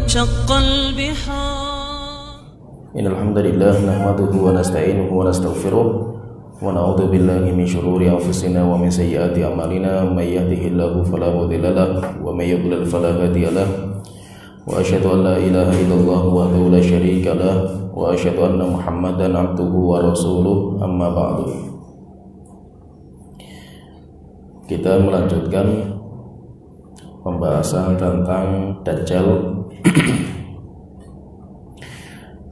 وانشق البحار. إن الحمد لله نحمده ونستعينه ونستغفره ونعوذ بالله من شرور أنفسنا ومن سيئات أعمالنا من يهده الله فلا مضل له ومن يضلل فلا هادي له وأشهد أن لا إله إلا الله وحده لا شريك له وأشهد أن محمدا عبده ورسوله أما بعد. Kita melanjutkan pembahasan tentang Dajjal.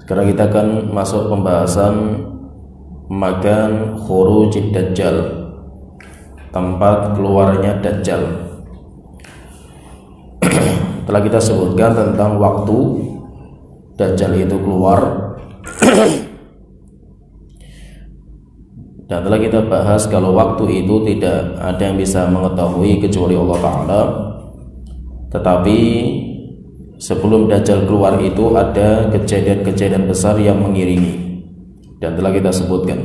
Sekarang kita akan masuk pembahasan makan khurujid Dajjal, tempat keluarnya Dajjal. Telah kita sebutkan tentang waktu Dajjal itu keluar dan telah kita bahas kalau waktu itu tidak ada yang bisa mengetahui kecuali Allah Ta'ala. Tetapi sebelum Dajjal keluar itu ada kejadian-kejadian besar yang mengiringi dan telah kita sebutkan.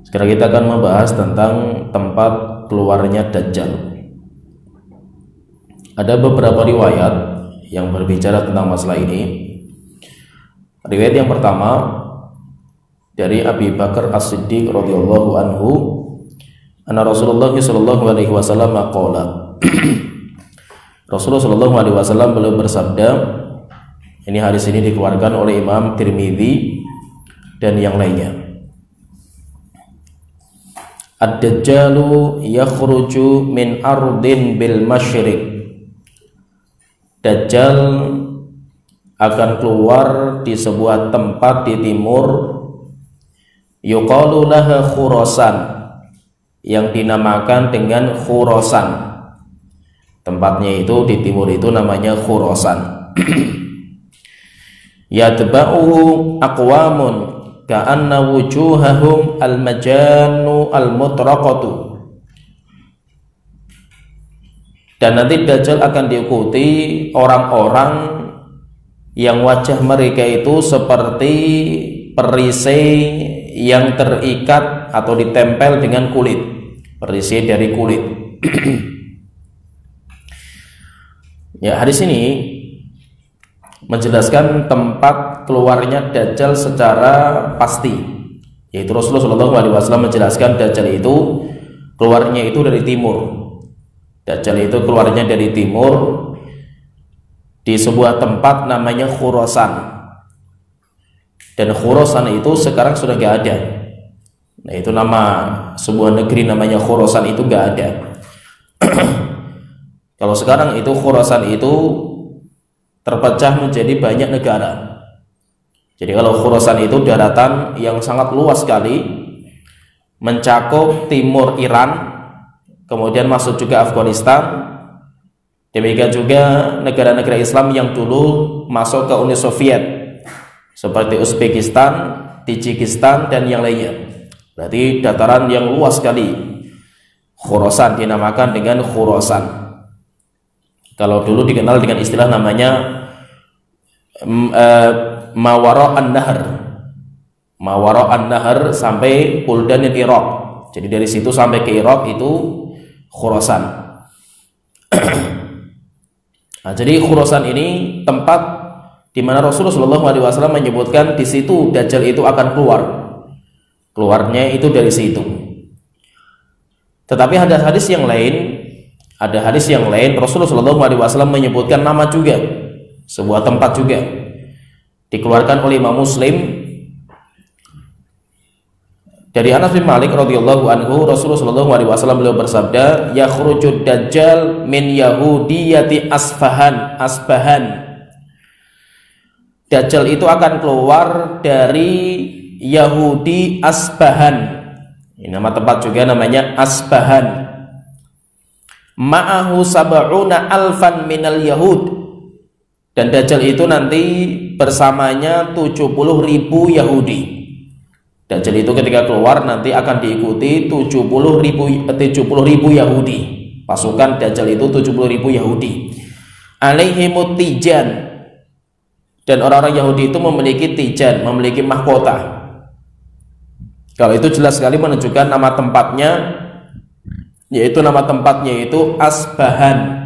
Sekarang kita akan membahas tentang tempat keluarnya Dajjal. Ada beberapa riwayat yang berbicara tentang masalah ini. Riwayat yang pertama dari Abi Bakar As-Siddiq radhiyallahu anhu, anna Rasulullah sallallahu alaihi wasallam qala. Rasulullah sallallahu alaihi wasallam beliau bersabda, ini hadis ini dikeluarkan oleh Imam Tirmidzi dan yang lainnya. Ad-Dajjalu yakhruju min ardin bil masyriq. Dajjal akan keluar di sebuah tempat di timur, yuqalu laha Khurasan, yang dinamakan dengan Khurasan. Tempatnya itu di timur itu namanya Khurasan. Yatba'uhu aqwamun ka'anna wujuhahum al-majannu al-mutraqatu. Dan nanti Dajjal akan diikuti orang-orang yang wajah mereka itu seperti perisai yang terikat atau ditempel dengan kulit, perisai dari kulit. Ya, hadis ini menjelaskan tempat keluarnya Dajjal secara pasti, yaitu Rasulullah SAW menjelaskan Dajjal itu keluarnya itu dari timur. Dajjal itu keluarnya dari timur di sebuah tempat namanya Khurasan. Dan Khurasan itu sekarang sudah gak ada. Nah, itu nama sebuah negeri namanya Khurasan itu gak ada. Kalau sekarang itu Khurasan itu terpecah menjadi banyak negara. Jadi kalau Khurasan itu daratan yang sangat luas sekali, mencakup timur Iran, kemudian masuk juga Afghanistan, demikian juga negara-negara Islam yang dulu masuk ke Uni Soviet seperti Uzbekistan, Tajikistan dan yang lainnya. Berarti dataran yang luas sekali. Khurasan dinamakan dengan Khurasan. Kalau dulu dikenal dengan istilah namanya Mawara an-Nahr. Mawara an-Nahr sampai Buldan Irak. Jadi dari situ sampai ke Irak itu Khurasan. Nah, jadi Khurasan ini tempat di mana Rasulullah SAW menyebutkan di situ Dajjal itu akan keluar. Keluarnya itu dari situ. Tetapi ada hadis yang lain, Rasulullah SAW menyebutkan nama juga, sebuah tempat juga dikeluarkan oleh Imam Muslim. Dari Anas bin Malik radhiyallahu anhu, Rasulullah SAW beliau bersabda, yakhrujud Dajjal min Yahudiyati Asbahan. Dajjal itu akan keluar dari Yahudi Asbahan. Ini nama tempat juga namanya Asbahan. Ma'ahu sab'una alfan minal Yahud. Dan Dajjal itu nanti bersamanya 70.000 Yahudi. Dajjal itu ketika keluar nanti akan diikuti 70.000 Yahudi. Pasukan Dajjal itu 70.000 Yahudi. Alaihimut tijan. Dan orang-orang Yahudi itu memiliki tijan, memiliki mahkota. Kalau itu jelas sekali menunjukkan nama tempatnya, yaitu nama tempatnya itu Asbahan.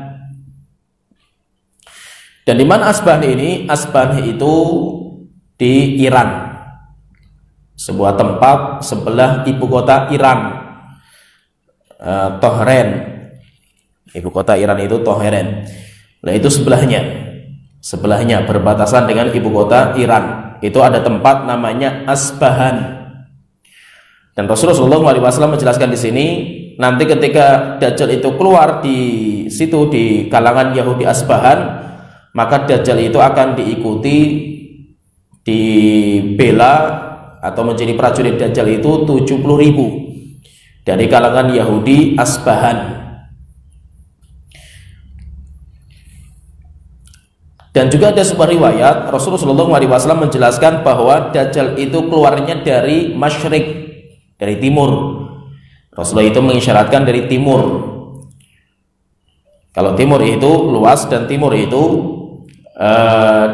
Dan di mana Asbahan ini? Asbahan itu di Iran, sebuah tempat sebelah ibu kota Iran, Tehran. Ibu kota Iran itu Tehran. Nah, itu sebelahnya berbatasan dengan ibu kota Iran. Itu ada tempat namanya Asbahan. Dan Rasulullah SAW menjelaskan di sini, nanti ketika Dajjal itu keluar di situ di kalangan Yahudi Asbahan, maka Dajjal itu akan diikuti, dibela atau menjadi prajurit Dajjal itu 70.000 dari kalangan Yahudi Asbahan. Dan juga ada sebuah riwayat Rasulullah SAW menjelaskan bahwa Dajjal itu keluarnya dari masyrik, dari timur. Rasulullah itu mengisyaratkan dari timur. Kalau timur itu luas dan timur itu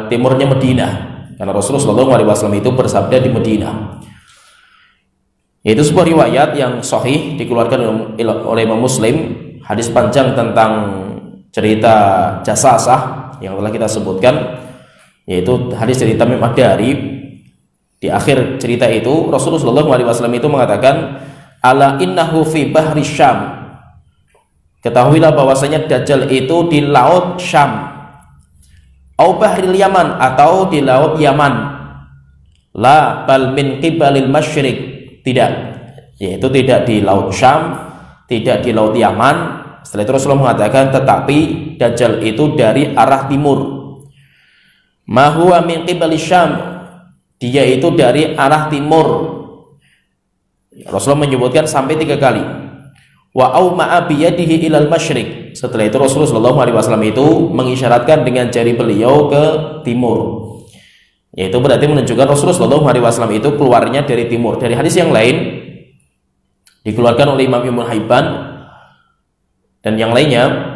timurnya Madinah, karena Rasulullah SAW itu bersabda di Madinah. Itu sebuah riwayat yang sahih dikeluarkan oleh Imam Muslim, hadis panjang tentang cerita Jasasah yang telah kita sebutkan, yaitu hadis dari Tamim Ad-Dari. Di akhir cerita itu Rasulullah SAW itu mengatakan, ala innahu fi bahri Syam, ketahuilah bahwasanya Dajjal itu di laut Syam, au bahril Yaman, atau di laut Yaman, la bal min qibalil masyriq, tidak, yaitu tidak di laut Syam, tidak di laut Yaman. Setelah itu Rasulullah mengatakan, tetapi Dajjal itu dari arah timur. Ma huwa min qibali Syam, dia itu dari arah timur. Rasulullah menyebutkan sampai 3 kali. Wa au ma'a biyadihi ilal masyriq. Setelah itu Rasulullah SAW itu mengisyaratkan dengan jari beliau ke timur. Yaitu berarti menunjukkan Rasulullah SAW itu keluarnya dari timur. Dari hadis yang lain dikeluarkan oleh Imam Ibnu Hibban dan yang lainnya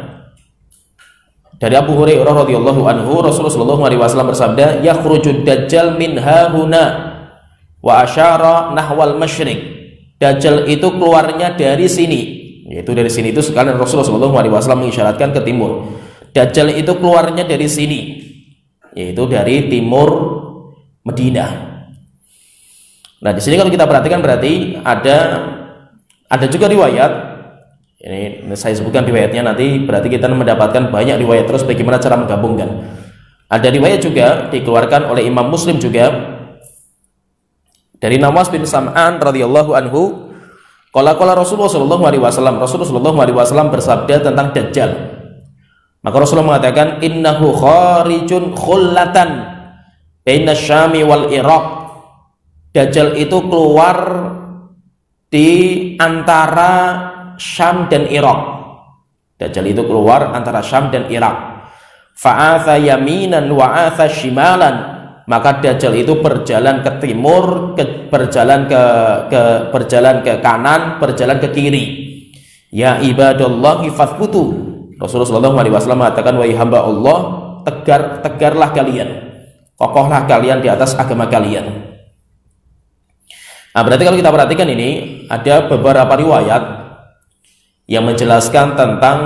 dari Abu Hurairah radhiyallahu anhu, Rasulullah SAW bersabda, yakhrujud dajjal min hahuna wa asyara nahwal masyriq. Dajjal itu keluarnya dari sini, yaitu dari sini itu sekalian Rasulullah SAW mengisyaratkan ke timur. Dajjal itu keluarnya dari sini, yaitu dari timur Madinah. Nah, di sini kalau kita perhatikan berarti ada juga riwayat. Ini saya sebutkan riwayatnya, nanti berarti kita mendapatkan banyak riwayat. Terus bagaimana cara menggabungkan? Ada riwayat juga dikeluarkan oleh Imam Muslim juga dari Nawas bin Sam'an radhiyallahu anhu, qala Rasulullah sallallahu alaihi wasallam, Rasulullah SAW bersabda tentang Dajjal. Maka Rasulullah mengatakan, innahu kharijun khullatan baina Syami wal Iraq. Dajjal itu keluar di antara Syam dan Irak. Dajjal itu keluar antara Syam dan Irak. Fa'atha yaminan wa'atha shimalan. Maka Dajjal itu berjalan ke timur, berjalan ke kanan, berjalan ke kiri. Ya ibadallahi fathbutu. Rasulullah SAW mengatakan, wahai hamba Allah, tegarlah kalian, kokohlah kalian di atas agama kalian. Nah, berarti kalau kita perhatikan ini ada beberapa riwayat yang menjelaskan tentang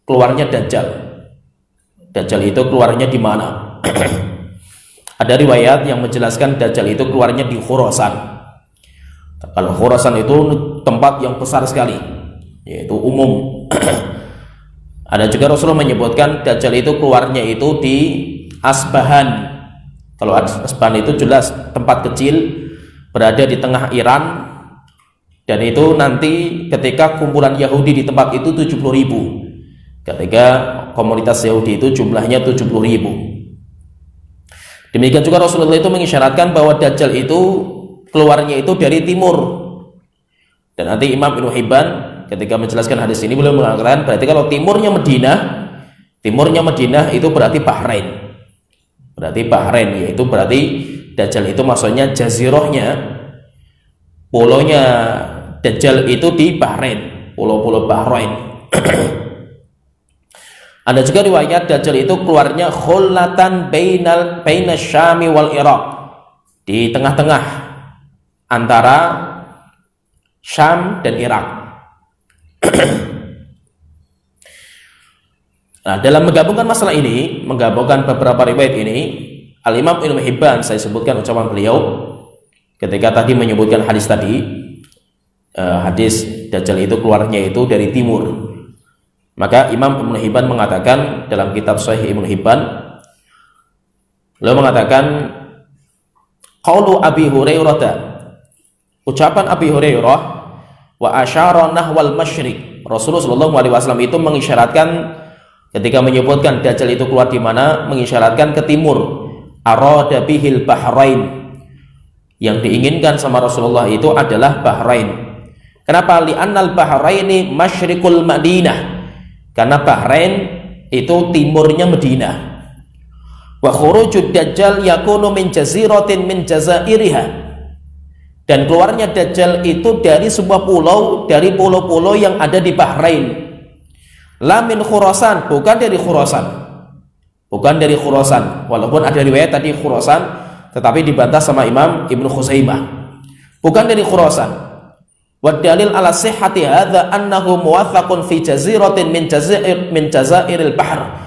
keluarnya Dajjal. Dajjal itu keluarnya di mana? Ada riwayat yang menjelaskan Dajjal itu keluarnya di Khurasan. Kalau Khurasan itu tempat yang besar sekali, yaitu umum. Ada juga Rasulullah menyebutkan Dajjal itu keluarnya itu di Asbahan. Kalau Asbahan itu jelas tempat kecil berada di tengah Iran. Dan itu nanti ketika kumpulan Yahudi di tempat itu 70.000. Ketika komunitas Yahudi itu jumlahnya 70.000. Demikian juga Rasulullah itu mengisyaratkan bahwa Dajjal itu keluarnya itu dari timur. Dan nanti Imam Ibnu Hibban ketika menjelaskan hadis ini beliau mengatakan, berarti kalau timurnya Madinah itu berarti Bahrain. Berarti Bahrain, yaitu berarti Dajjal itu maksudnya jazirahnya, pulaunya Dajjal itu di Bahrain, pulau-pulau Bahrain. Ada juga riwayat Dajjal itu keluarnya khullatan baina Syami wal Iraq, di tengah-tengah antara Syam dan Irak. Nah, dalam menggabungkan masalah ini, menggabungkan beberapa riwayat ini, Al-Imam Ibnu Hibban, saya sebutkan ucapan beliau ketika tadi menyebutkan hadis tadi, hadis Dajjal itu keluarnya itu dari timur. Maka Imam Ibnu Hibban mengatakan dalam kitab Sahih Ibnu Hibban, beliau mengatakan qaulu Abi Hurairah, ucapan Abi Hurairah, wa asyara nahwal masyriq. Rasulullah sallallahu alaihi wasallam itu mengisyaratkan ketika menyebutkan Dajjal itu keluar di mana, mengisyaratkan ke timur. Arada bihil Bahrain. Yang diinginkan sama Rasulullah itu adalah Bahrain. Kenapa? Li'annal Bahraini masyriqul Madinah. Karena Bahrain itu timurnya Madinah. Wa khurujud Dajjal yakunu min jaziratin min jazairiha. Dan keluarnya Dajjal itu dari sebuah pulau, dari pulau-pulau yang ada di Bahrain. La min Khurasan, bukan dari Khurasan. Bukan dari Khurasan. Walaupun ada riwayat tadi Khurasan, tetapi dibantah sama Imam Ibnu Khuzaimah. Bukan dari Khurasan. Wa dalil ala sihhati hadza annahu muwaththaqun fi jaziratin min jazairil bahr.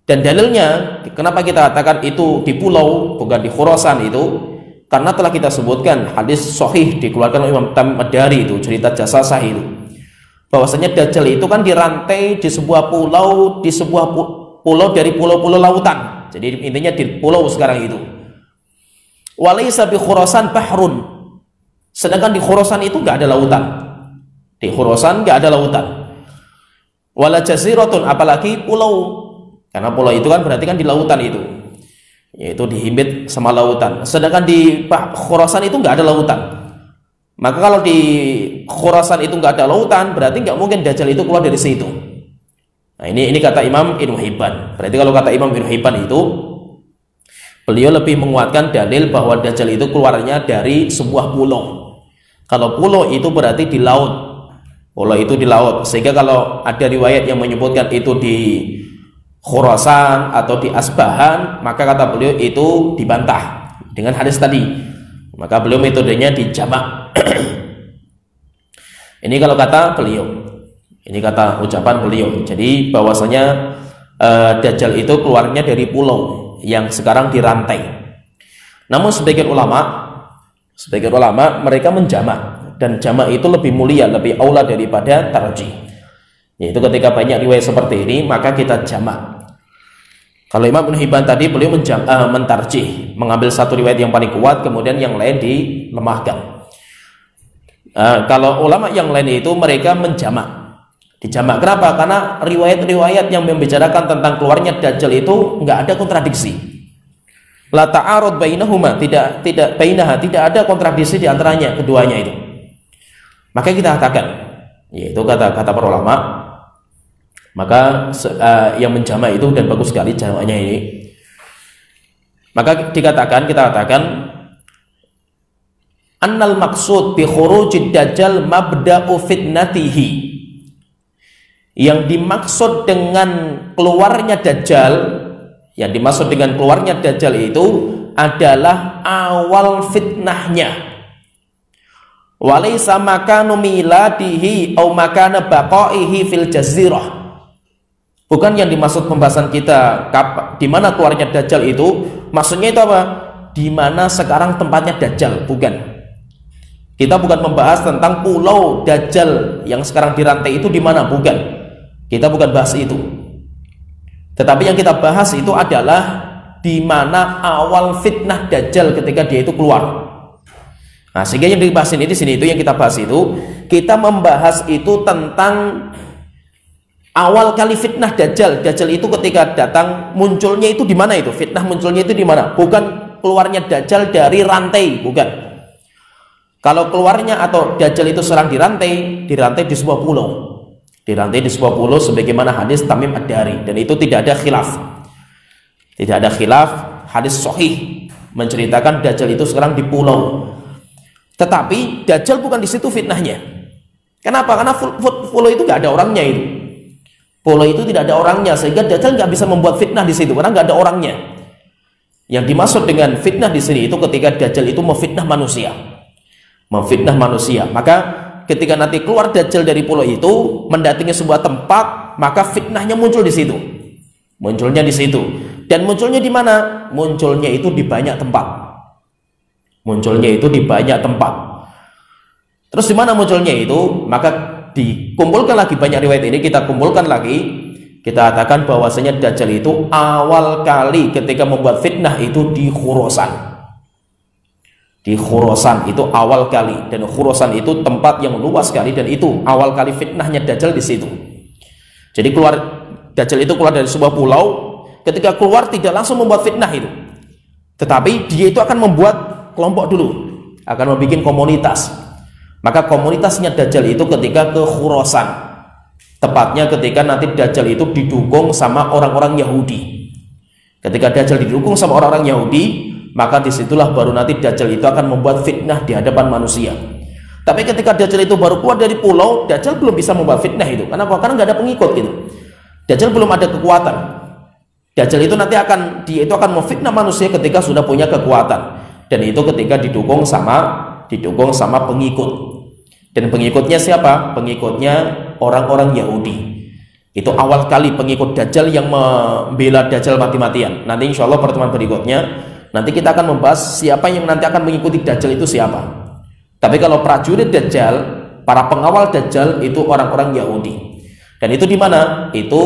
Dan dalilnya kenapa kita katakan itu di pulau bukan di Khurasan itu, karena telah kita sebutkan hadis sahih dikeluarkan oleh Imam Tamim Ad-Dari itu, cerita Jasasah itu, bahwasanya Dajjal itu kan dirantai di sebuah pulau, pulau dari pulau-pulau lautan. Jadi intinya di pulau sekarang itu. Walaysa bi Khurasan bahrun. Sedangkan di Khurasan itu nggak ada lautan. Di Khurasan nggak ada lautan. Wala jaziratun, apalagi pulau. Karena pulau itu kan berarti kan di lautan itu. Yaitu dihimpit sama lautan. Sedangkan di Khurasan itu nggak ada lautan. Maka kalau di Khurasan itu nggak ada lautan, berarti nggak mungkin Dajjal itu keluar dari situ. Nah, ini kata Imam Ibnu Hibban. Berarti kalau kata Imam Ibnu Hibban itu, beliau lebih menguatkan dalil bahwa Dajjal itu keluarnya dari sebuah pulau. Kalau pulau itu berarti di laut. Pulau itu di laut. Sehingga kalau ada riwayat yang menyebutkan itu di Khurasan atau di Asbahan, maka kata beliau itu dibantah dengan hadis tadi. Maka beliau metodenya dijamak. Ini kalau kata beliau, ini kata ucapan beliau. Jadi bahwasanya Dajjal itu keluarnya dari pulau yang sekarang dirantai. Namun sebagian ulama mereka menjamak, dan jamak itu lebih mulia, lebih aula daripada tarjih. Yaitu ketika banyak riwayat seperti ini, maka kita jamak. Kalau Imam Ibnu Hibban tadi beliau mentarjih, mengambil satu riwayat yang paling kuat, kemudian yang lain dilemahkan. Kalau ulama yang lain itu mereka menjamak, dijamak. Kenapa? Karena riwayat-riwayat yang membicarakan tentang keluarnya Dajjal itu nggak ada kontradiksi. La ta'arud bainahuma, tidak ada kontradiksi di antaranya keduanya itu. Maka kita katakan, yaitu kata para ulama, maka yang menjamak itu, dan bagus sekali jamaknya ini. Maka kita katakan annal maksud bi khurujid Dajjal mabda'u fitnatihi. Yang dimaksud dengan keluarnya Dajjal, itu adalah awal fitnahnya. Walaysa makanu miladihi au makana baqaihi fil jazirah. Bukan yang dimaksud pembahasan kita di mana keluarnya Dajjal itu, maksudnya itu apa? Di mana sekarang tempatnya Dajjal, bukan. Kita bukan membahas tentang pulau Dajjal yang sekarang dirantai itu di mana, bukan. Kita bukan bahas itu. Tetapi yang kita bahas itu adalah di mana awal fitnah Dajjal ketika dia itu keluar. Nah, sehingga yang dibahas ini di sini itu yang kita bahas itu, kita membahas itu tentang awal kali fitnah Dajjal. Dajjal itu ketika datang munculnya itu di mana itu? Fitnah munculnya itu di mana? Bukan keluarnya Dajjal dari rantai, bukan. Kalau keluarnya atau Dajjal itu serang dirantai di sebuah pulau. Dirantai di sebuah pulau sebagaimana hadis Tamim Ad-Dari, dan itu tidak ada khilaf. Tidak ada khilaf, hadis sahih menceritakan Dajjal itu sekarang di pulau. Tetapi Dajjal bukan di situ fitnahnya. Kenapa? Karena pulau itu nggak ada orangnya itu. Pulau itu tidak ada orangnya, sehingga Dajjal nggak bisa membuat fitnah di situ karena nggak ada orangnya. Yang dimaksud dengan fitnah di sini itu ketika Dajjal itu memfitnah manusia. Maka ketika nanti keluar Dajjal dari pulau itu mendatangi sebuah tempat, maka fitnahnya muncul di situ. Munculnya di situ. Dan munculnya di mana? Munculnya itu di banyak tempat. Munculnya itu di banyak tempat. Terus di mana munculnya itu? Maka dikumpulkan lagi banyak riwayat ini, kita kumpulkan lagi, kita katakan bahwasanya Dajjal itu awal kali ketika membuat fitnah itu di Khurasan. Di Khurasan itu awal kali, dan Khurasan itu tempat yang luas sekali, dan itu awal kali fitnahnya Dajjal di situ. Jadi Dajjal itu keluar dari sebuah pulau, ketika keluar tidak langsung membuat fitnah itu, tetapi dia itu akan membuat kelompok dulu, akan membuat komunitas. Maka komunitasnya Dajjal itu ketika ke Khurasan, tepatnya ketika nanti Dajjal itu didukung sama orang-orang Yahudi. Ketika Dajjal didukung sama orang-orang Yahudi, maka disitulah baru nanti Dajjal itu akan membuat fitnah di hadapan manusia. Tapi ketika Dajjal itu baru keluar dari pulau, Dajjal belum bisa membuat fitnah itu. Kenapa? Karena nggak ada pengikut gitu. Dajjal belum ada kekuatan. Dajjal itu nanti dia itu akan memfitnah manusia ketika sudah punya kekuatan, dan itu ketika didukung sama pengikut. Dan pengikutnya siapa? Pengikutnya orang-orang Yahudi. Itu awal kali pengikut Dajjal yang membela Dajjal mati-matian. Nanti insya Allah pertemuan berikutnya nanti kita akan membahas siapa yang nanti akan mengikuti Dajjal itu siapa. Tapi kalau prajurit Dajjal, para pengawal Dajjal itu orang-orang Yahudi. Dan itu di mana? Itu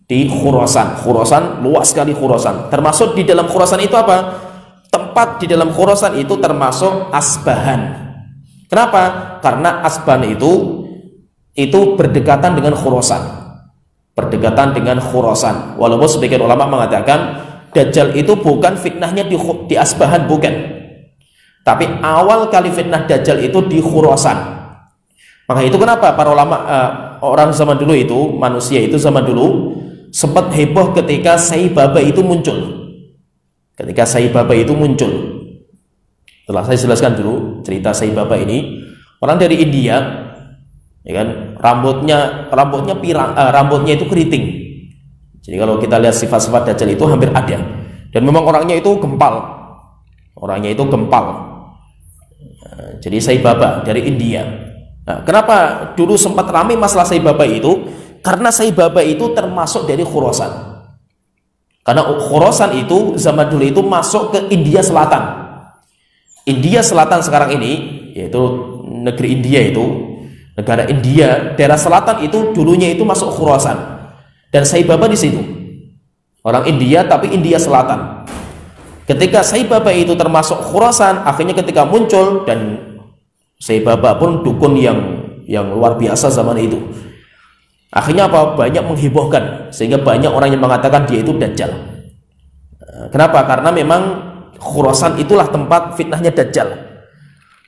di Khurasan. Khurasan luas sekali Khurasan. Termasuk di dalam Khurasan itu apa? Tempat di dalam Khurasan itu termasuk Asbahan. Kenapa? Karena Asbahan itu berdekatan dengan Khurasan. Berdekatan dengan Khurasan. Walaupun sebagian ulama mengatakan Dajjal itu bukan fitnahnya di Asbahan, bukan. Tapi awal kali fitnah Dajjal itu di Khurasan. Maka itu kenapa para ulama orang zaman dulu itu, manusia itu zaman dulu sempat heboh ketika Saibaba itu muncul. Ketika Saibaba itu muncul, setelah saya jelaskan dulu cerita Saibaba ini, orang dari India, ya kan, rambutnya pirang, rambutnya itu keriting. Jadi kalau kita lihat sifat-sifat Dajjal itu hampir ada, dan memang orangnya itu gempal. Jadi Saibaba dari India. Nah, kenapa dulu sempat ramai masalah Saibaba itu? Karena Saibaba itu termasuk dari Khurasan. Karena Khurasan itu zaman dulu itu masuk ke India Selatan. India Selatan sekarang ini, yaitu negeri India itu, negara India, daerah selatan itu dulunya itu masuk Khurasan. Dan Saibaba di situ. Orang India tapi India Selatan. Ketika Saibaba itu termasuk Khurasan, akhirnya ketika muncul, dan Saibaba pun dukun yang luar biasa zaman itu. Akhirnya apa? Banyak menghebohkan, sehingga banyak orang yang mengatakan dia itu Dajjal. Kenapa? Karena memang Khurasan itulah tempat fitnahnya Dajjal.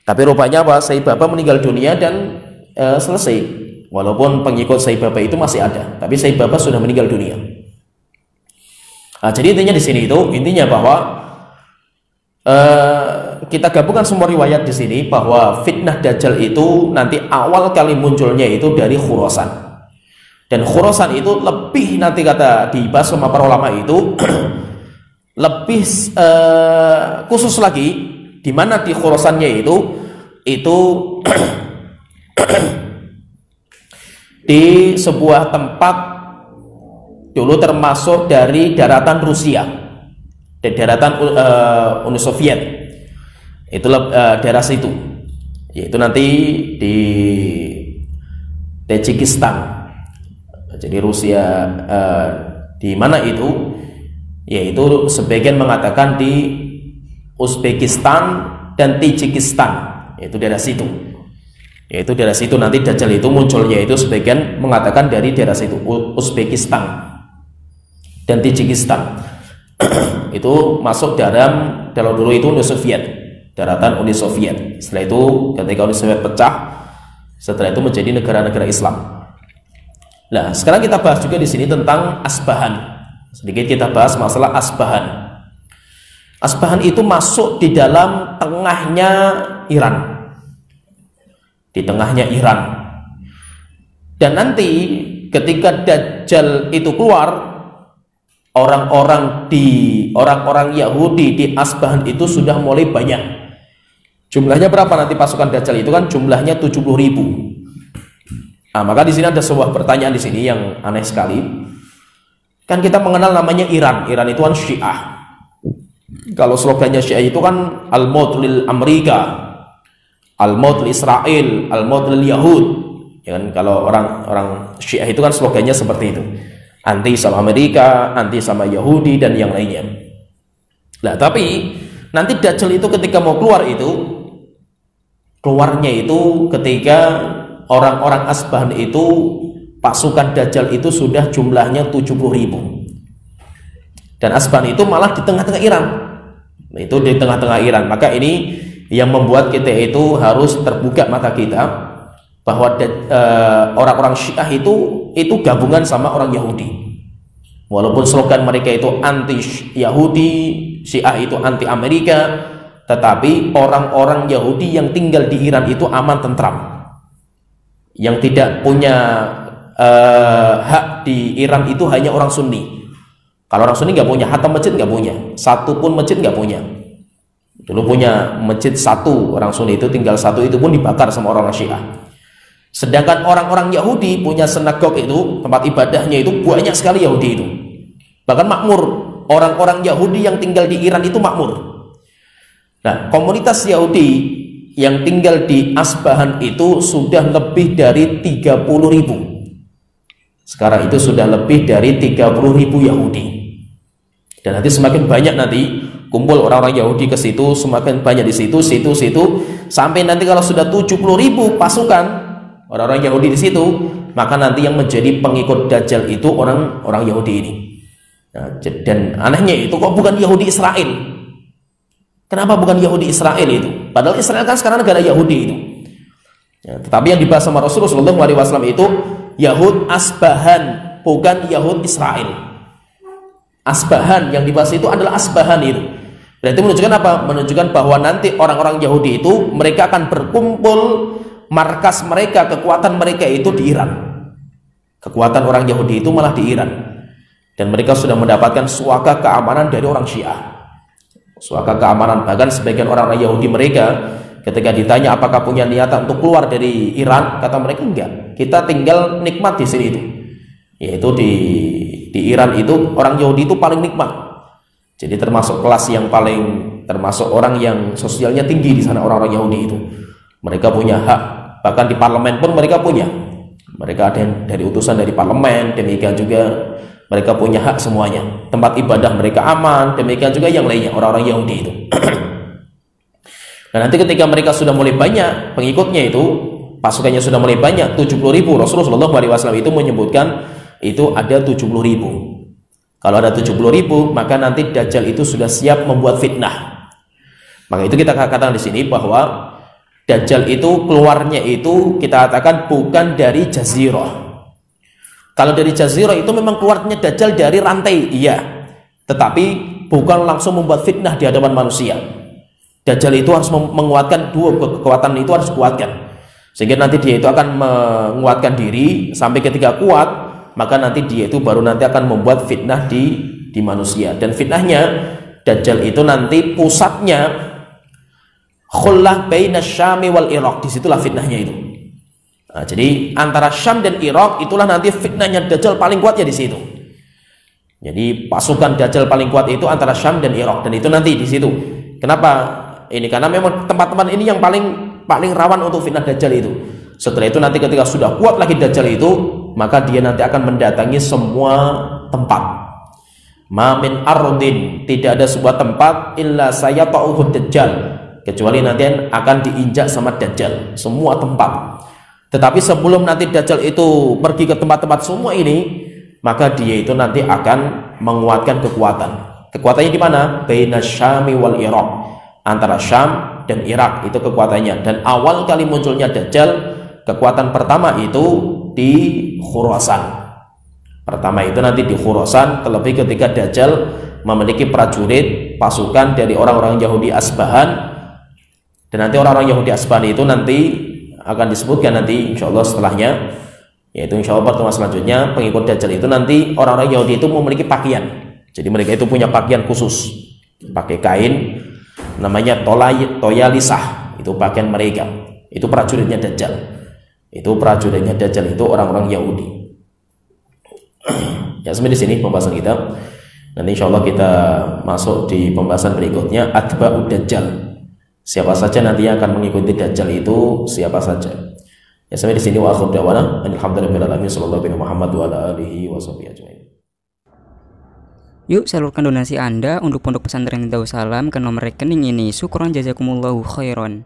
Tapi rupanya apa? Saibaba meninggal dunia dan selesai. Walaupun pengikut Saibaba itu masih ada, tapi Saibaba sudah meninggal dunia. Nah, jadi intinya di sini itu intinya bahwa kita gabungkan semua riwayat di sini bahwa fitnah Dajjal itu nanti awal kali munculnya itu dari Khurasan. Dan Khurasan itu lebih nanti kata dibahas sama para ulama itu lebih khusus lagi, di mana di Khurasannya itu di sebuah tempat dulu termasuk dari daratan Rusia dan daratan Uni Soviet. Itulah daerah situ, yaitu nanti di Tajikistan. Jadi Rusia di mana itu? Yaitu sebagian mengatakan di Uzbekistan dan Tajikistan, yaitu daerah situ. Yaitu daerah situ nanti Dajjal itu munculnya itu sebagian mengatakan dari daerah situ, Uzbekistan dan Tajikistan. Itu masuk dalam dulu itu Uni Soviet, daratan Uni Soviet. Setelah itu ketika Uni Soviet pecah, setelah itu menjadi negara-negara Islam. Nah, sekarang kita bahas juga di sini tentang Asbahan. Sedikit kita bahas masalah Asbahan. Asbahan itu masuk di dalam tengahnya Iran. Di tengahnya Iran. Dan nanti ketika Dajjal itu keluar, orang-orang Yahudi di Asbahan itu sudah mulai banyak. Jumlahnya berapa nanti pasukan Dajjal itu kan jumlahnya 70.000. Nah, maka di sini ada sebuah pertanyaan di sini yang aneh sekali. Kan kita mengenal namanya Iran. Iran itu kan Syiah. Kalau slogannya Syiah itu kan al-maut lil Amerika, al-maut lil Israel, al-maut lil Yahud. Ya kan, kalau orang Syiah itu kan slogannya seperti itu. Anti sama Amerika, anti sama Yahudi dan yang lainnya. Nah, tapi nanti Dajjal itu ketika mau keluar itu, keluarnya itu ketika orang-orang Asbahan itu, pasukan Dajjal itu sudah jumlahnya 70.000. Dan Asbahan itu malah di tengah-tengah Iran. Itu di tengah-tengah Iran. Maka ini yang membuat kita itu harus terbuka mata kita bahwa orang-orang Syiah itu gabungan sama orang Yahudi. Walaupun slogan mereka itu anti Yahudi, Syiah itu anti Amerika, tetapi orang-orang Yahudi yang tinggal di Iran itu aman tentram. Yang tidak punya hak di Iran itu hanya orang Sunni. Kalau orang Sunni nggak punya, hatta masjid nggak punya, satu pun masjid nggak punya. Dulu punya masjid satu, orang Sunni itu tinggal satu, itu pun dibakar sama orang Syiah. Sedangkan orang-orang Yahudi punya sinagog itu, tempat ibadahnya itu banyak sekali Yahudi itu. Bahkan makmur, orang-orang Yahudi yang tinggal di Iran itu makmur. Nah, komunitas Yahudi yang tinggal di Asbahan itu sudah lebih dari 30.000. Sekarang itu sudah lebih dari 30.000 Yahudi. Dan nanti semakin banyak nanti kumpul orang-orang Yahudi ke situ, semakin banyak di situ, sampai nanti kalau sudah 70.000 pasukan orang-orang Yahudi di situ, maka nanti yang menjadi pengikut Dajjal itu orang-orang Yahudi ini. Nah, dan anehnya itu kok bukan Yahudi Israel? Kenapa bukan Yahudi Israel itu? Padahal Israel kan sekarang negara Yahudi itu. Ya, tetapi yang dibahas sama Rasulullah SAW itu Yahud Asbahan, bukan Yahud Israel. Asbahan yang dibahas itu adalah Asbahan itu. Berarti menunjukkan apa? Menunjukkan bahwa nanti orang-orang Yahudi itu mereka akan berkumpul, markas mereka, kekuatan mereka itu di Iran. Kekuatan orang Yahudi itu malah di Iran. Dan mereka sudah mendapatkan suaka keamanan dari orang Syiah. Suaka keamanan, bahkan sebagian orang-orang Yahudi mereka ketika ditanya apakah punya niatan untuk keluar dari Iran, kata mereka enggak. Kita tinggal nikmat di sini itu. Yaitu di Iran itu orang Yahudi itu paling nikmat. Jadi termasuk kelas yang termasuk orang yang sosialnya tinggi di sana, orang-orang Yahudi itu. Mereka punya hak, bahkan di parlemen pun mereka punya. Mereka ada yang dari utusan dari parlemen, demikian juga mereka punya hak semuanya. Tempat ibadah mereka aman, demikian juga yang lainnya, orang-orang Yahudi itu. Nah, nanti ketika mereka sudah mulai banyak pengikutnya itu, pasukannya sudah mulai banyak, 70.000, Rasulullah SAW itu menyebutkan itu ada 70.000. Kalau ada 70.000, maka nanti Dajjal itu sudah siap membuat fitnah. Maka itu kita katakan di sini bahwa Dajjal itu keluarnya itu kita katakan bukan dari jazirah. Kalau dari jazirah itu memang keluarnya Dajjal dari rantai, iya. Tetapi bukan langsung membuat fitnah di hadapan manusia. Dajjal itu harus menguatkan dua kekuatan itu, harus kuatkan. Sehingga nanti dia itu akan menguatkan diri sampai ketika kuat, maka nanti dia itu baru nanti akan membuat fitnah di manusia. Dan fitnahnya Dajjal itu nanti pusatnya khullah baina Syam wal Iraq, disitulah fitnahnya itu. Nah, jadi antara Syam dan Irak itulah nanti fitnahnya Dajjal paling kuatnya di situ. Jadi pasukan Dajjal paling kuat itu antara Syam dan Irak, dan itu nanti di situ. Kenapa? Ini karena memang tempat-tempat ini yang paling rawan untuk fitnah Dajjal itu. Setelah itu nanti ketika sudah kuat lagi Dajjal itu, maka dia nanti akan mendatangi semua tempat. Ma min ardin, tidak ada sebuah tempat illa sayata'uhu Dajjal, kecuali nanti akan diinjak sama Dajjal, semua tempat. Tetapi sebelum nanti Dajjal itu pergi ke tempat-tempat semua ini, maka dia itu nanti akan menguatkan kekuatan. Kekuatannya di mana? Baina Syami wal Iraq, antara Syam dan Irak itu kekuatannya. Dan awal kali munculnya Dajjal, kekuatan pertama itu di Khurasan. Pertama itu nanti di Khurasan, terlebih ketika Dajjal memiliki prajurit pasukan dari orang-orang Yahudi Asbahan. Dan nanti orang-orang Yahudi Asbahan itu nanti akan disebutkan nanti insya Allah setelahnya, yaitu insya Allah pertemuan selanjutnya. Pengikut Dajjal itu nanti orang-orang Yahudi itu memiliki pakaian. Jadi mereka itu punya pakaian khusus, pakai kain namanya toyalisah, itu pakaian mereka. Itu prajuritnya Dajjal. Itu prajuritnya Dajjal itu orang-orang Yahudi. Ya, sampai di sini pembahasan kita. Nanti insya Allah kita masuk di pembahasan berikutnya, atba'ud dajjal. Siapa saja nanti yang akan mengikuti dajjal itu, siapa saja. Ya, sampai di sini wa akhir dawana alhamdulillahirabbil alamin sallallahu alaihi Muhammad wa ala alihi washabihi ajmain. Yuk salurkan donasi Anda untuk Pondok Pesantren Darussalam ke nomor rekening ini. Syukron jazakumullahu khairan.